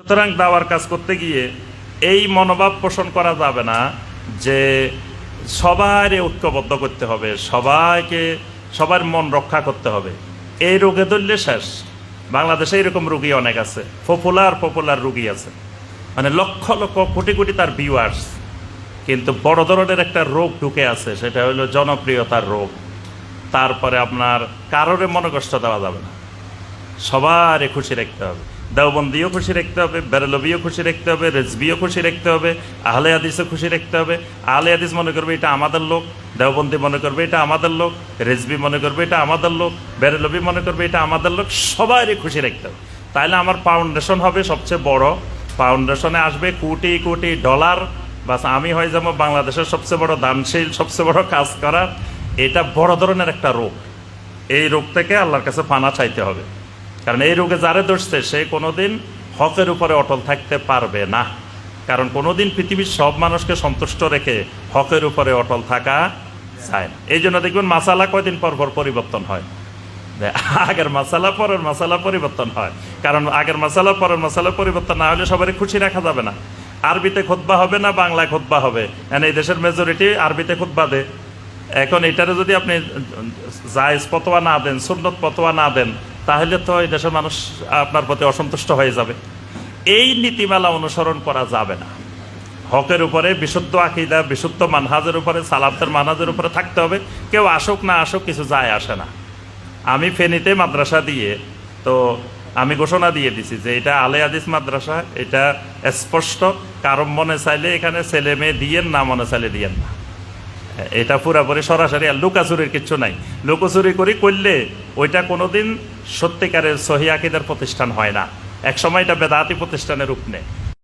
সুতরাং দাওয়ার কাজ করতে গিয়ে এই মনোভাব পোষণ করা যাবে না যে সবাই ঐক্যবদ্ধ করতে হবে, সবার মন রক্ষা করতে হবে। এই রোগে ধরলে শেষ। বাংলাদেশে এরকম রোগী অনেক আছে, পপুলার রোগী আছে, মানে লক্ষ লক্ষ কোটি কোটি তার ভিউয়ার্স, কিন্তু বড় ধরনের একটা রোগ ঢুকে আছে, সেটা হলো জনপ্রিয়তার রোগ। তারপরে আপনার কারোরে মনোকষ্ট দেওয়া যাবে না, সবারে খুশি রাখতে হবে। দেওবন্দিও খুশি রাখতে হবে, বেরেলভিও খুশি রাখতে হবে, রেজবিও খুশি রাখতে হবে, আহলে হাদিসও খুশি রাখতে হবে। আহলে হাদিস মনে করবে এটা আমাদের লোক, দেওবন্দি মনে করবে এটা আমাদের লোক, রেজবি মনে করবে এটা আমাদের লোক, বেরেলভি মনে করবে এটা আমাদের লোক, সবারই খুশি রাখতে হবে। তাইলে আমার ফাউন্ডেশন হবে সবচেয়ে বড়, ফাউন্ডেশনে আসবে কোটি কোটি ডলার, বাস আমি হয়ে যাবো বাংলাদেশের সবচেয়ে বড় দানশীল, সবচেয়ে বড় কাজ করার। এটা বড় ধরনের একটা রোগ। এই রোগ থেকে আল্লাহর কাছে পানা চাইতে হবে, কারণ এই রোগে যারে ধরছে সে কোনোদিন হকের উপরে অটল থাকতে পারবে না। কারণ কোনোদিন পৃথিবীর সব মানুষকে সন্তুষ্ট রেখে হকের উপরে অটল থাকা যায় না। এই জন্য দেখবেন মাসালা কয়দিন পর পর পরিবর্তন হয়, আগের মাসালা পরের মাসালা পরিবর্তন হয়। কারণ আগের মাসালা পরের মাসালা পরিবর্তন না হলে সবারই খুশি রাখা যাবে না। আরবিতে খুতবা হবে না বাংলায় খুতবা হবে, এই দেশের মেজরিটি আরবিতে খুতবা দেয়। এখন এটারে যদি আপনি জায়েজ ফতোয়া না দেন, সুন্নত ফতোয়া না দেন, তাহলে তো এই দেশের মানুষ আপনার প্রতি অসন্তুষ্ট হয়ে যাবে। এই নীতিমালা অনুসরণ করা যাবে না। হকের উপরে বিশুদ্ধ আকীদা, বিশুদ্ধ মানহাজের উপরে, সালাফের মানহাজের উপরে থাকতে হবে। কেউ আসুক না আসুক কিছু যায় আসে না। আমি ফেনীতে মাদ্রাসা দিয়ে তো আমি ঘোষণা দিয়ে দিছি যে এটা আলে হাদিস মাদ্রাসা, এটা স্পষ্ট। কারণ মনে চাইলে এখানে ছেলে মেয়ে দিয়েন না, মনে চাইলে দিয়েন না। এটা পুরাপুরি সরাসরি, আর লুকাচুরির কিচ্ছু নাই। লুকোচুরি করলে ওইটা কোনোদিন সত্যিকারের সহি আকীদার প্রতিষ্ঠান হয় না। একসময় এটা বেদাতি প্রতিষ্ঠানের রূপ নেয়।